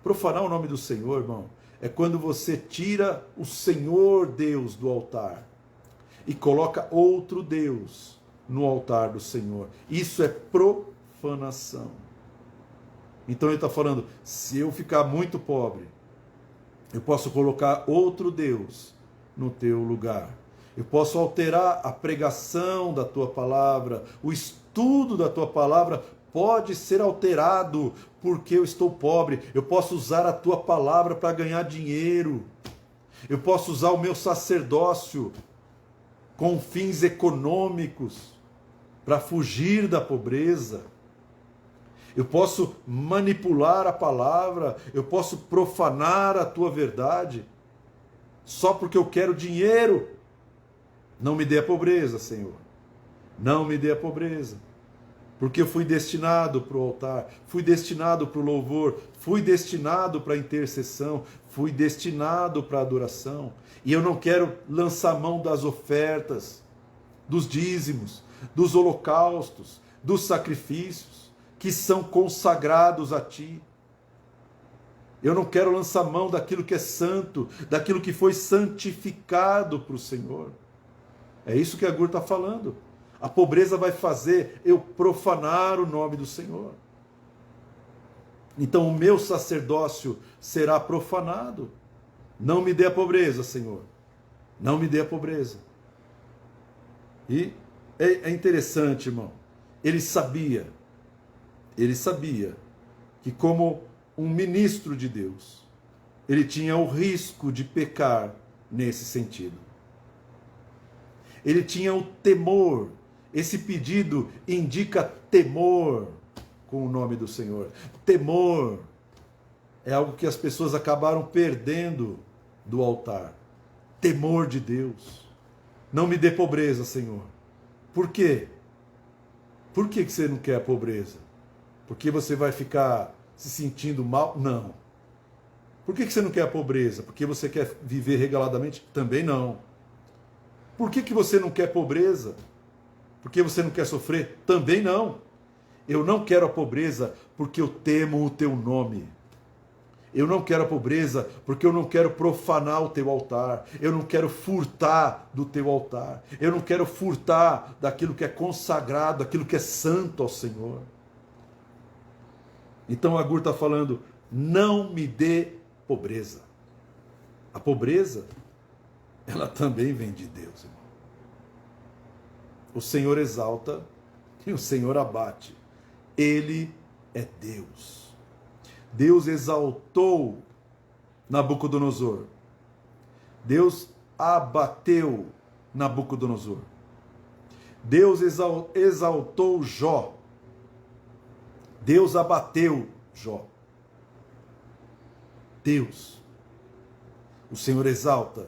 Profanar o nome do Senhor, irmão, é quando você tira o Senhor Deus do altar e coloca outro Deus no altar do Senhor. Isso é profanação. Então ele está falando: se eu ficar muito pobre, eu posso colocar outro Deus no teu lugar. Eu posso alterar a pregação da tua palavra, o estudo da tua palavra pode ser alterado porque eu estou pobre. Eu posso usar a tua palavra para ganhar dinheiro. Eu posso usar o meu sacerdócio com fins econômicos para fugir da pobreza. Eu posso manipular a palavra, eu posso profanar a tua verdade, só porque eu quero dinheiro. Não me dê a pobreza, Senhor. Não me dê a pobreza. Porque eu fui destinado para o altar, fui destinado para o louvor, fui destinado para a intercessão, fui destinado para a adoração. E eu não quero lançar mão das ofertas, dos dízimos, dos holocaustos, dos sacrifícios que são consagrados a Ti. Eu não quero lançar mão daquilo que é santo, daquilo que foi santificado para o Senhor. É isso que a Agur está falando. A pobreza vai fazer eu profanar o nome do Senhor. Então o meu sacerdócio será profanado. Não me dê a pobreza, Senhor. Não me dê a pobreza. E é interessante, irmão. Ele sabia que como um ministro de Deus, ele tinha o risco de pecar nesse sentido. Ele tinha o temor. Esse pedido indica temor com o nome do Senhor. Temor é algo que as pessoas acabaram perdendo do altar. Temor de Deus. Não me dê pobreza, Senhor. Por quê? Por que você não quer a pobreza? Porque você vai ficar se sentindo mal? Não. Por que você não quer a pobreza? Porque você quer viver regaladamente? Também não. Por que você não quer pobreza? Porque você não quer sofrer? Também não. Eu não quero a pobreza porque eu temo o teu nome. Eu não quero a pobreza porque eu não quero profanar o teu altar. Eu não quero furtar do teu altar. Eu não quero furtar daquilo que é consagrado, daquilo que é santo ao Senhor. Então Agur está falando, não me dê pobreza. A pobreza, ela também vem de Deus, irmão. O Senhor exalta e o Senhor abate. Ele é Deus. Deus exaltou Nabucodonosor. Deus abateu Nabucodonosor. Deus exaltou Jó. Deus abateu Jó. Deus. O Senhor exalta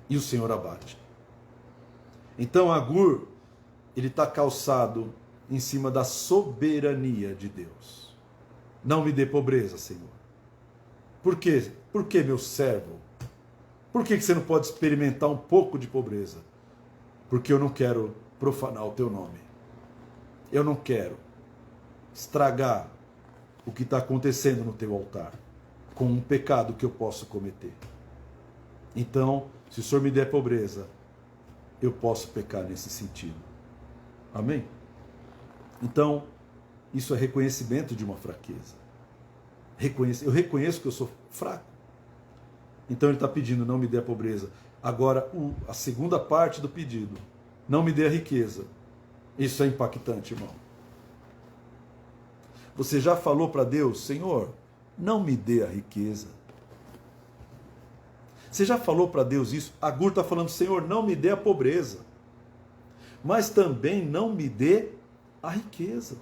e o Senhor abate. Então Agur, ele está calçado em cima da soberania de Deus. Não me dê pobreza, Senhor. Por quê? Por que, meu servo? Por que você não pode experimentar um pouco de pobreza? Porque eu não quero profanar o teu nome. Eu não quero estragar o que está acontecendo no teu altar com um pecado que eu posso cometer. Então, se o Senhor me der pobreza, eu posso pecar nesse sentido. Amém? Então, isso é reconhecimento de uma fraqueza. Eu reconheço que eu sou fraco. Então ele está pedindo, não me dê a pobreza. Agora, a segunda parte do pedido, não me dê a riqueza. Isso é impactante, irmão. Você já falou para Deus, Senhor, não me dê a riqueza. Você já falou para Deus isso? Agur está falando, Senhor, não me dê a pobreza, mas também não me dê a riqueza.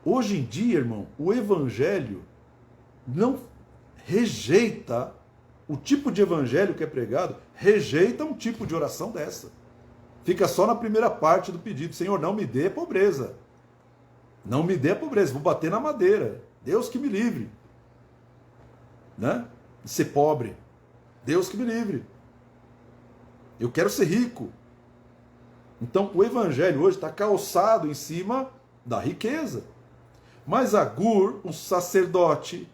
Hoje em dia, irmão, o evangelho não rejeita, o tipo de evangelho que é pregado, rejeita um tipo de oração dessa. Fica só na primeira parte do pedido, Senhor, não me dê pobreza. Não me dê a pobreza, vou bater na madeira. Deus que me livre. Né? De ser pobre. Deus que me livre. Eu quero ser rico. Então o evangelho hoje está calçado em cima da riqueza. Mas Agur, um sacerdote,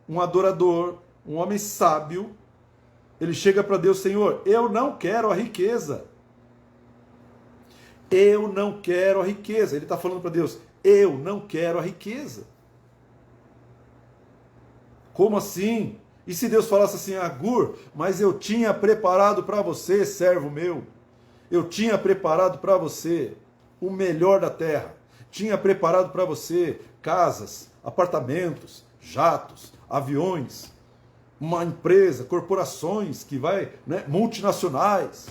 um adorador, um homem sábio, ele chega para Deus, Senhor, eu não quero a riqueza. Eu não quero a riqueza. Ele está falando para Deus, eu não quero a riqueza. Como assim? E se Deus falasse assim, Agur, mas eu tinha preparado para você, servo meu. Eu tinha preparado para você o melhor da terra. Tinha preparado para você casas, apartamentos, jatos, aviões, uma empresa, corporações que vai, né, multinacionais,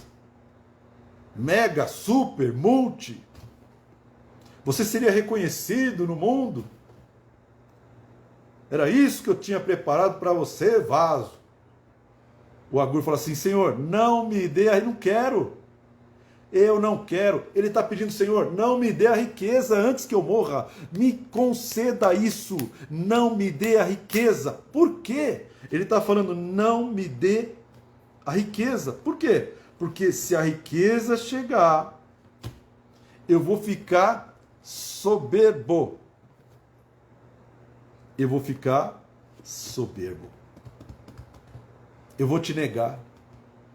mega, super, multi. Você seria reconhecido no mundo. Era isso que eu tinha preparado para você, vaso. O Agur fala assim: Senhor, não me dê, não quero. Eu não quero. Ele está pedindo: Senhor, não me dê a riqueza antes que eu morra. Me conceda isso. Não me dê a riqueza. Por quê? Ele está falando: não me dê a riqueza. Por quê? Porque se a riqueza chegar, eu vou ficar soberbo. Eu vou ficar soberbo. Eu vou te negar.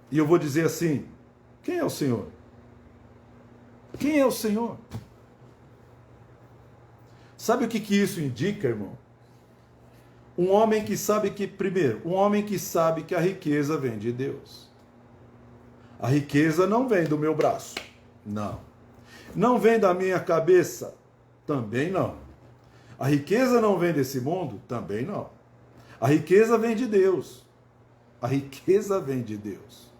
E eu vou dizer assim: quem é o Senhor? Quem é o Senhor? Sabe o que isso indica, irmão? Um homem que sabe que, primeiro, um homem que sabe que a riqueza vem de Deus. A riqueza não vem do meu braço. Não. Não vem da minha cabeça. Também não. A riqueza não vem desse mundo? Também não. A riqueza vem de Deus. A riqueza vem de Deus.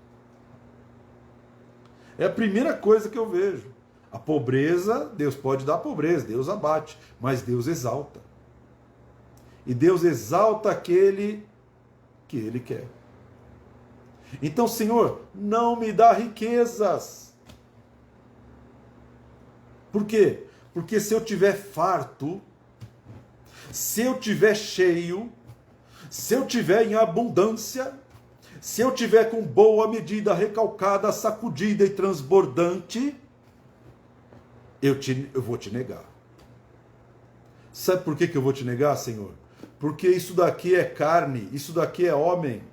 É a primeira coisa que eu vejo. A pobreza, Deus pode dar pobreza, Deus abate, mas Deus exalta. E Deus exalta aquele que Ele quer. Então, Senhor, não me dá riquezas. Por quê? Porque se eu tiver farto, se eu tiver cheio, se eu tiver em abundância, se eu tiver com boa medida, recalcada, sacudida e transbordante, eu vou te negar. Sabe por que eu vou te negar, Senhor? Porque isso daqui é carne, isso daqui é homem.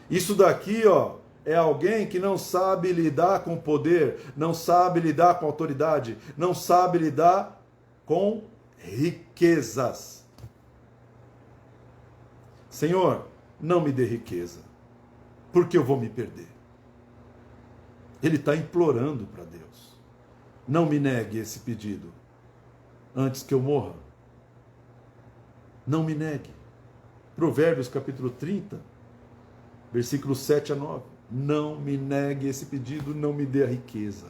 Isso daqui, ó, é alguém que não sabe lidar com poder, não sabe lidar com autoridade, não sabe lidar com riquezas. Senhor, não me dê riqueza, porque eu vou me perder. Ele está implorando para Deus. Não me negue esse pedido antes que eu morra. Não me negue. Provérbios capítulo 30, versículos 7 a 9. Não me negue esse pedido, não me dê a riqueza.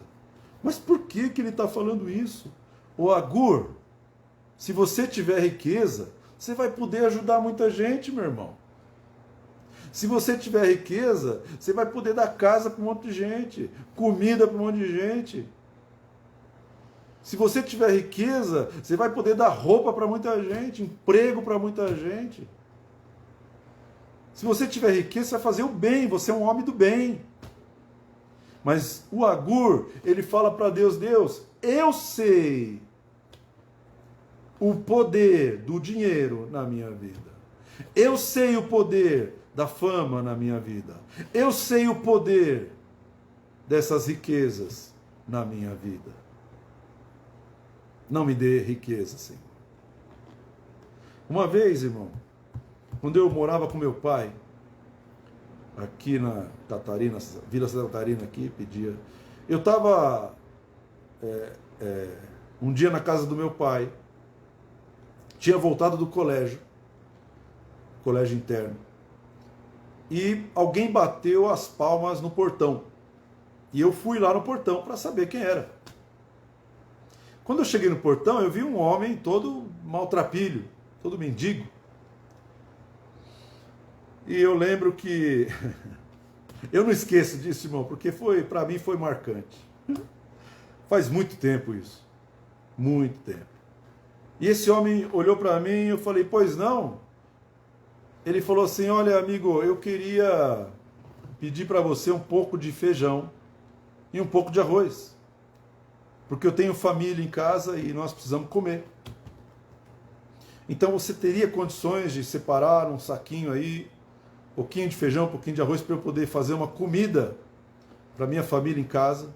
Mas por que ele está falando isso? Ô Agur, se você tiver riqueza, você vai poder ajudar muita gente, meu irmão. Se você tiver riqueza, você vai poder dar casa para um monte de gente, comida para um monte de gente. Se você tiver riqueza, você vai poder dar roupa para muita gente, emprego para muita gente. Se você tiver riqueza, você vai fazer o bem, você é um homem do bem. Mas o Agur, ele fala para Deus: Deus, eu sei o poder do dinheiro na minha vida. Eu sei o poder da fama na minha vida. Eu sei o poder dessas riquezas na minha vida. Não me dê riqueza, Senhor. Uma vez, irmão, quando eu morava com meu pai, aqui na Tatarina, Vila Santa Catarina aqui, pedia. Eu estava um dia na casa do meu pai, tinha voltado do colégio interno, e alguém bateu as palmas no portão. E eu fui lá no portão para saber quem era. Quando eu cheguei no portão, eu vi um homem todo maltrapilho, todo mendigo. E eu lembro que eu não esqueço disso, irmão, porque para mim foi marcante. Faz muito tempo isso. Muito tempo. E esse homem olhou para mim e eu falei: pois não? Ele falou assim: olha, amigo, eu queria pedir para você um pouco de feijão e um pouco de arroz. Porque eu tenho família em casa e nós precisamos comer. Então você teria condições de separar um saquinho aí, um pouquinho de feijão, um pouquinho de arroz, para eu poder fazer uma comida para minha família em casa?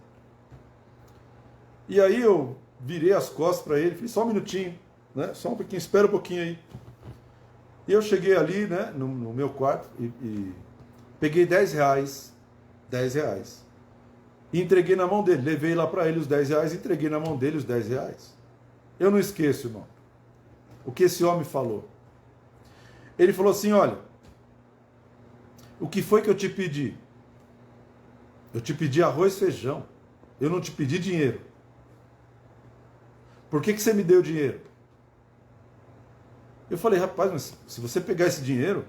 E aí eu virei as costas para ele, falei: só um minutinho, né? Só um pouquinho, espera um pouquinho aí. E eu cheguei ali, né, no meu quarto e peguei 10 reais. 10 reais. E entreguei na mão dele. Levei lá para ele os 10 reais e entreguei na mão dele os 10 reais. Eu não esqueço, irmão, o que esse homem falou. Ele falou assim, olha, o que foi que eu te pedi? Eu te pedi arroz e feijão. Eu não te pedi dinheiro. Por que você me deu dinheiro? Eu falei, rapaz, mas se você pegar esse dinheiro,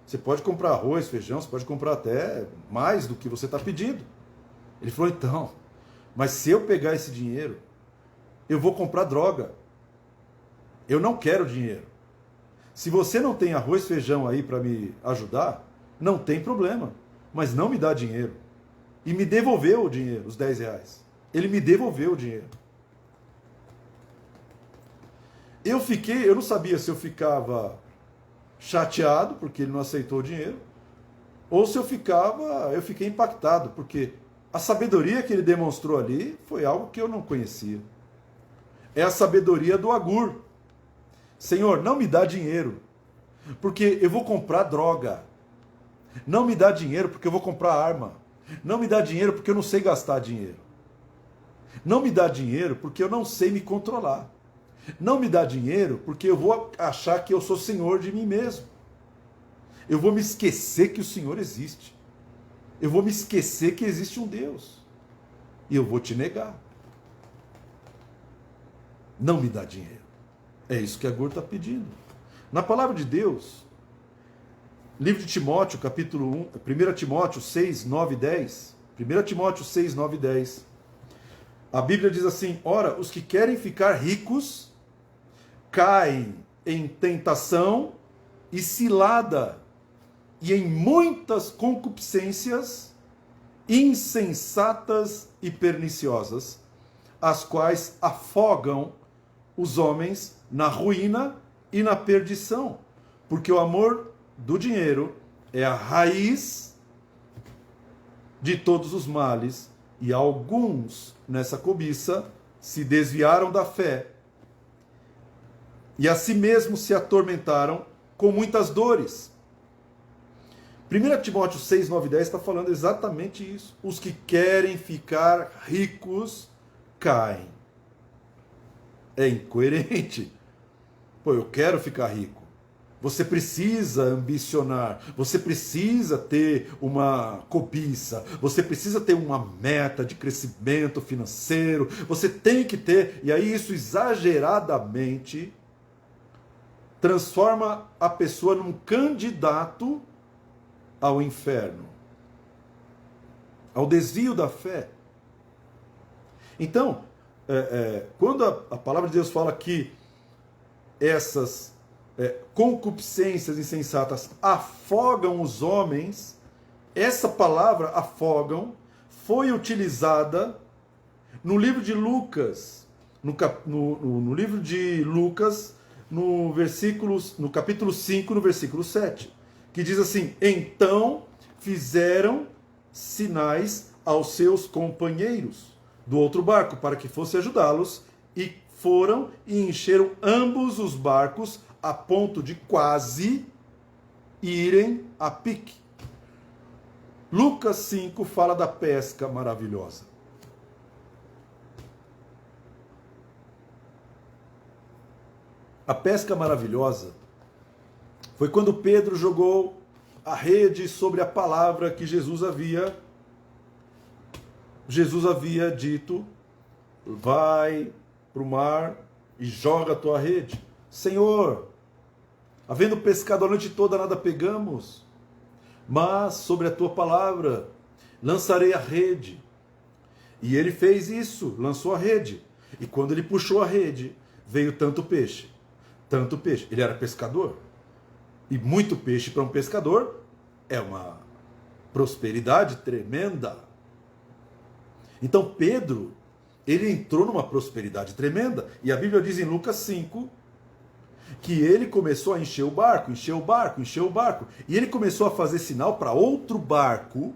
você pode comprar arroz, feijão, você pode comprar até mais do que você está pedindo. Ele falou, então, mas se eu pegar esse dinheiro, eu vou comprar droga. Eu não quero dinheiro. Se você não tem arroz, feijão aí para me ajudar, não tem problema. Mas não me dá dinheiro. E me devolveu o dinheiro, os 10 reais. Ele me devolveu o dinheiro. Eu não sabia se eu ficava chateado porque ele não aceitou o dinheiro, ou se eu fiquei impactado, porque a sabedoria que ele demonstrou ali foi algo que eu não conhecia. É a sabedoria do Agur. Senhor, não me dá dinheiro, porque eu vou comprar droga. Não me dá dinheiro porque eu vou comprar arma. Não me dá dinheiro porque eu não sei gastar dinheiro. Não me dá dinheiro porque eu não sei me controlar. Não me dá dinheiro porque eu vou achar que eu sou senhor de mim mesmo. Eu vou me esquecer que o Senhor existe. Eu vou me esquecer que existe um Deus. E eu vou te negar. Não me dá dinheiro. É isso que Agur está pedindo. Na palavra de Deus, livro de Timóteo, capítulo 1 Timóteo 6, 9 e 10. 1 Timóteo 6, 9 e 10. A Bíblia diz assim, ora, os que querem ficar ricos caem em tentação e cilada e em muitas concupiscências insensatas e perniciosas, as quais afogam os homens na ruína e na perdição, porque o amor do dinheiro é a raiz de todos os males, e alguns nessa cobiça se desviaram da fé e a si mesmos se atormentaram com muitas dores. 1 Timóteo 6, 9 e 10 está falando exatamente isso. Os que querem ficar ricos caem. É incoerente. Pô, eu quero ficar rico. Você precisa ambicionar, você precisa ter uma cobiça, você precisa ter uma meta de crescimento financeiro, você tem que ter, e aí isso exageradamente transforma a pessoa num candidato ao inferno, ao desvio da fé. Então, quando a palavra de Deus fala que essas concupiscências insensatas afogam os homens, essa palavra afogam foi utilizada no livro de Lucas, no livro de Lucas, no capítulo 5, no versículo 7, que diz assim, então fizeram sinais aos seus companheiros do outro barco, para que fosse ajudá-los, e foram e encheram ambos os barcos a ponto de quase irem a pique. Lucas 5 fala da pesca maravilhosa. A pesca maravilhosa foi quando Pedro jogou a rede sobre a palavra que Jesus havia dito, vai para o mar e joga a tua rede. Senhor, havendo pescado a noite toda, nada pegamos, mas sobre a tua palavra lançarei a rede. E ele fez isso, lançou a rede. E quando ele puxou a rede, veio tanto peixe. Tanto peixe. Ele era pescador. E muito peixe para um pescador é uma prosperidade tremenda. Então Pedro, ele entrou numa prosperidade tremenda. E a Bíblia diz em Lucas 5 que ele começou a encher o barco. E ele começou a fazer sinal para outro barco,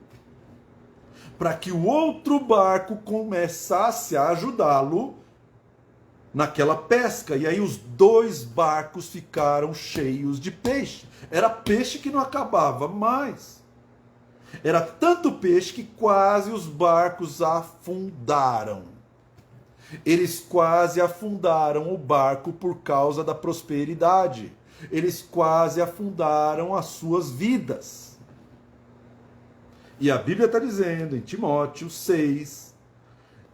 para que o outro barco começasse a ajudá-lo naquela pesca. E aí os dois barcos ficaram cheios de peixe. Era peixe que não acabava mais. Era tanto peixe que quase os barcos afundaram. Eles quase afundaram o barco por causa da prosperidade. Eles quase afundaram as suas vidas. E a Bíblia está dizendo em Timóteo 6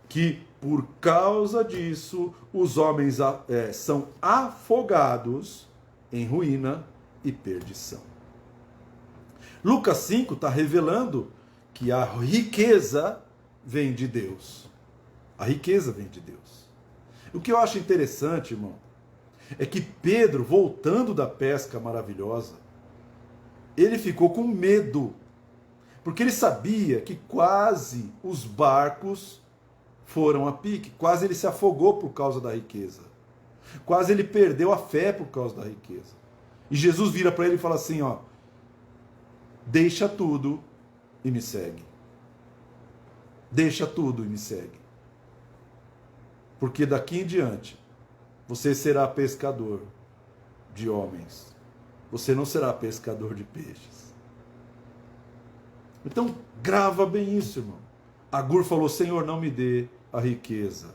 que por causa disso os homens são afogados em ruína e perdição. Lucas 5 está revelando que a riqueza vem de Deus. A riqueza vem de Deus. O que eu acho interessante, irmão, é que Pedro, voltando da pesca maravilhosa, ele ficou com medo, porque ele sabia que quase os barcos foram a pique, quase ele se afogou por causa da riqueza, quase ele perdeu a fé por causa da riqueza. E Jesus vira para ele e fala assim, ó, deixa tudo e me segue. Deixa tudo e me segue. Porque daqui em diante, você será pescador de homens. Você não será pescador de peixes. Então, grava bem isso, irmão. Agur falou, Senhor, não me dê a riqueza.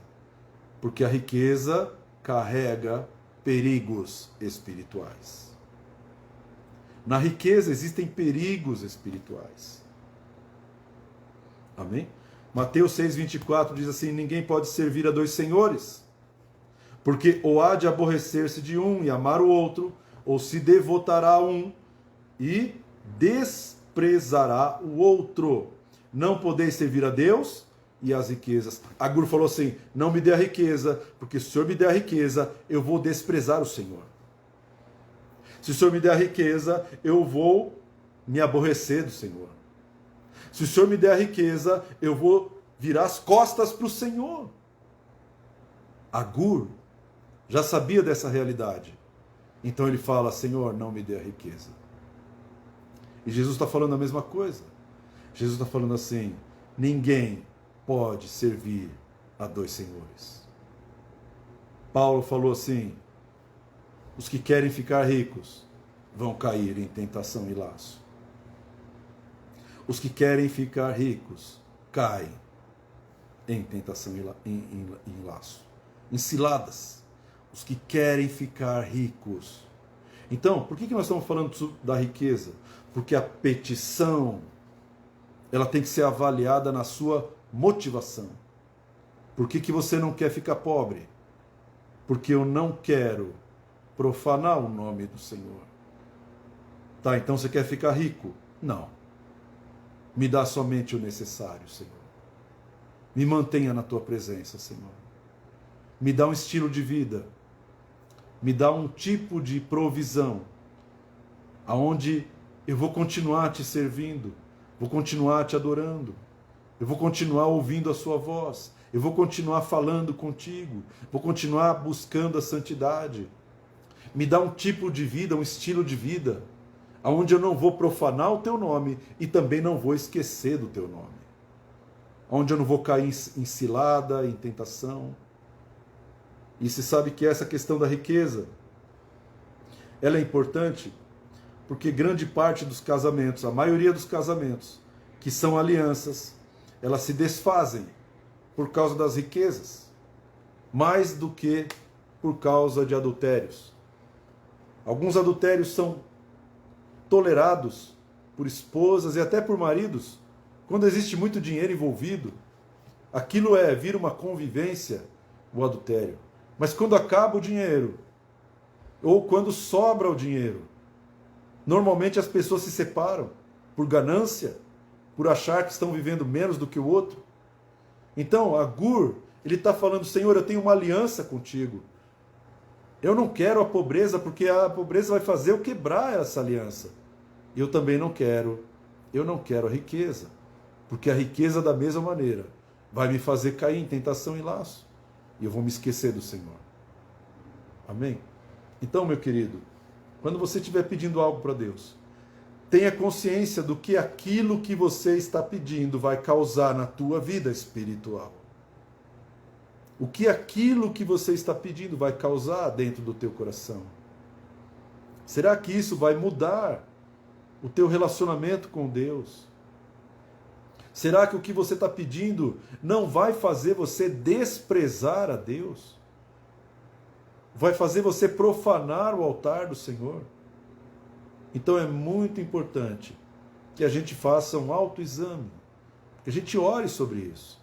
Porque a riqueza carrega perigos espirituais. Na riqueza existem perigos espirituais. Amém? Mateus 6,24 diz assim, ninguém pode servir a dois senhores, porque ou há de aborrecer-se de um e amar o outro, ou se devotará a um e desprezará o outro. Não podeis servir a Deus e às riquezas. Agur falou assim, não me dê a riqueza, porque se o Senhor me der a riqueza, eu vou desprezar o Senhor. Se o Senhor me der a riqueza, eu vou me aborrecer do Senhor. Se o Senhor me der a riqueza, eu vou virar as costas para o Senhor. Agur já sabia dessa realidade. Então ele fala, Senhor, não me dê a riqueza. E Jesus está falando a mesma coisa. Jesus está falando assim, ninguém pode servir a dois senhores. Paulo falou assim, os que querem ficar ricos vão cair em tentação e laço. Os que querem ficar ricos caem em tentação e laço. Em ciladas. Os que querem ficar ricos. Então, por que nós estamos falando da riqueza? Porque a petição, ela tem que ser avaliada na sua motivação. Por que você não quer ficar pobre? Porque eu não quero profanar o nome do Senhor. Tá, então você quer ficar rico? Não. Me dá somente o necessário, Senhor. Me mantenha na tua presença, Senhor. Me dá um estilo de vida. Me dá um tipo de provisão, aonde eu vou continuar te servindo, vou continuar te adorando, eu vou continuar ouvindo a sua voz, eu vou continuar falando contigo, vou continuar buscando a santidade. Me dá um tipo de vida, um estilo de vida, aonde eu não vou profanar o teu nome e também não vou esquecer do teu nome. Onde eu não vou cair em cilada, em tentação. E se sabe que essa questão da riqueza, ela é importante porque grande parte dos casamentos, a maioria dos casamentos, que são alianças, elas se desfazem por causa das riquezas, mais do que por causa de adultérios. Alguns adultérios são tolerados por esposas e até por maridos, quando existe muito dinheiro envolvido. Aquilo vira uma convivência, o adultério. Mas quando acaba o dinheiro, ou quando sobra o dinheiro, normalmente as pessoas se separam por ganância, por achar que estão vivendo menos do que o outro. Então, Agur, ele está falando, Senhor, eu tenho uma aliança contigo. Eu não quero a pobreza, porque a pobreza vai fazer eu quebrar essa aliança. Eu também não quero a riqueza, porque a riqueza da mesma maneira vai me fazer cair em tentação e laço. E eu vou me esquecer do Senhor. Amém? Então, meu querido, quando você estiver pedindo algo para Deus, tenha consciência do que aquilo que você está pedindo vai causar na tua vida espiritual. O que aquilo que você está pedindo vai causar dentro do teu coração. Será que isso vai mudar o teu relacionamento com Deus? Será que o que você está pedindo não vai fazer você desprezar a Deus? Vai fazer você profanar o altar do Senhor? Então é muito importante que a gente faça um autoexame, que a gente ore sobre isso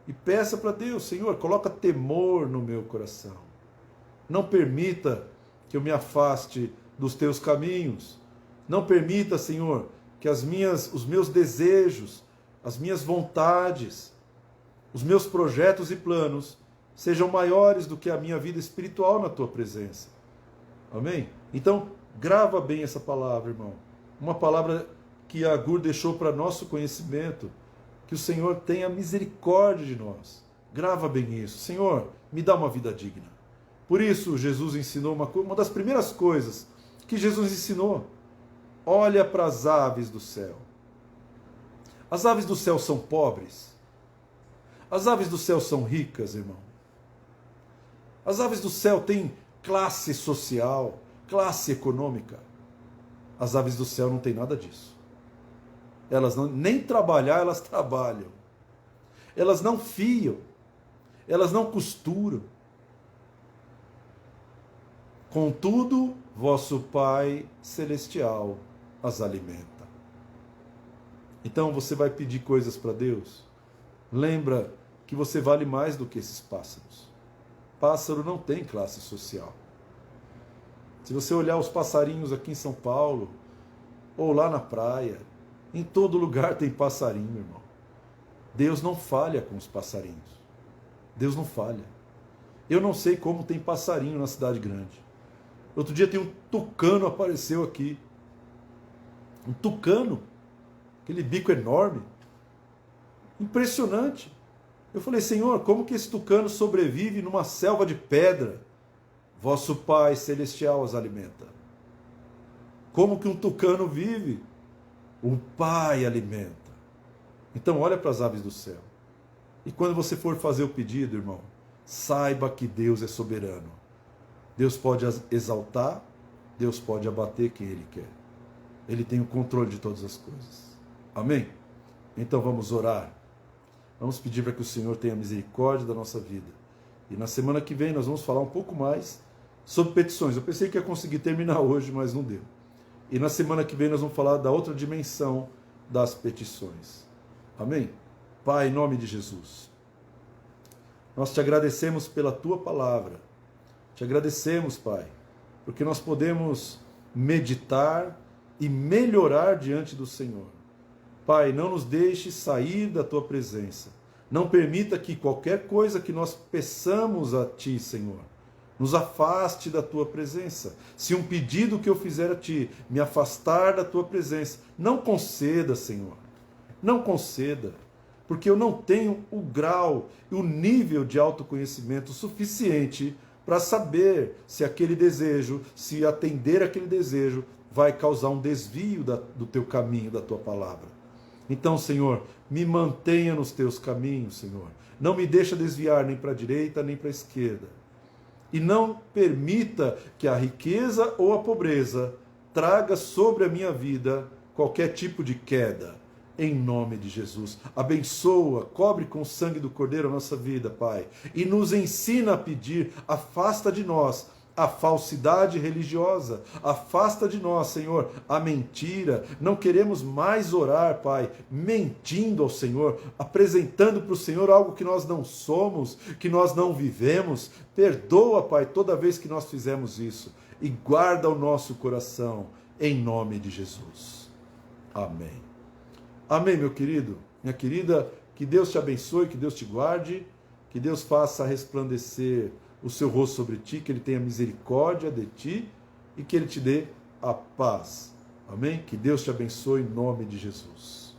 e peça para Deus: Senhor, coloca temor no meu coração. Não permita que eu me afaste dos teus caminhos. Não permita, Senhor, que os meus desejos, as minhas vontades, os meus projetos e planos sejam maiores do que a minha vida espiritual na tua presença. Amém? Então, grava bem essa palavra, irmão. Uma palavra que a Agur deixou para nosso conhecimento. Que o Senhor tenha misericórdia de nós. Grava bem isso. Senhor, me dá uma vida digna. Por isso, Jesus ensinou uma das primeiras coisas que Jesus ensinou. Olha para as aves do céu. As aves do céu são pobres? As aves do céu são ricas, irmão? As aves do céu têm classe social, classe econômica? As aves do céu não têm nada disso. Elas não, nem trabalhar elas trabalham. Elas não fiam. Elas não costuram. Contudo, vosso Pai Celestial as alimenta. Então você vai pedir coisas para Deus? Lembra que você vale mais do que esses pássaros. Pássaro não tem classe social. Se você olhar os passarinhos aqui em São Paulo, ou lá na praia, em todo lugar tem passarinho, irmão. Deus não falha com os passarinhos. Deus não falha. Eu não sei como tem passarinho na cidade grande. Outro dia tem um tucano apareceu aqui. Um tucano. Aquele bico enorme. Impressionante. Eu falei: Senhor, como que esse tucano sobrevive numa selva de pedra? Vosso Pai Celestial os alimenta. Como que um tucano vive? O Pai alimenta. Então olha para as aves do céu. E quando você for fazer o pedido, irmão, saiba que Deus é soberano. Deus pode exaltar, Deus pode abater quem Ele quer. Ele tem o controle de todas as coisas. Amém? Então vamos orar. Vamos pedir para que o Senhor tenha misericórdia da nossa vida. E na semana que vem nós vamos falar um pouco mais sobre petições. Eu pensei que ia conseguir terminar hoje, mas não deu. E na semana que vem nós vamos falar da outra dimensão das petições. Amém? Pai, em nome de Jesus, nós te agradecemos pela tua palavra. Te agradecemos, Pai, porque nós podemos meditar e melhorar diante do Senhor. Pai, não nos deixe sair da tua presença. Não permita que qualquer coisa que nós peçamos a ti, Senhor, nos afaste da tua presença. Se um pedido que eu fizer a ti me afastar da tua presença, não conceda, Senhor. Não conceda, porque eu não tenho o grau e o nível de autoconhecimento suficiente para saber se aquele desejo, se atender aquele desejo, vai causar um desvio do teu caminho, da tua palavra. Então, Senhor, me mantenha nos teus caminhos, Senhor. Não me deixa desviar nem para a direita, nem para a esquerda. E não permita que a riqueza ou a pobreza traga sobre a minha vida qualquer tipo de queda. Em nome de Jesus. Abençoa, cobre com o sangue do Cordeiro a nossa vida, Pai. E nos ensina a pedir, afasta de nós a falsidade religiosa. Afasta de nós, Senhor, a mentira. Não queremos mais orar, Pai, mentindo ao Senhor, apresentando para o Senhor algo que nós não somos, que nós não vivemos. Perdoa, Pai, toda vez que nós fizemos isso. E guarda o nosso coração, em nome de Jesus. Amém. Amém, meu querido, minha querida, que Deus te abençoe, que Deus te guarde, que Deus faça resplandecer o seu rosto sobre ti, que Ele tenha misericórdia de ti e que Ele te dê a paz. Amém? Que Deus te abençoe em nome de Jesus.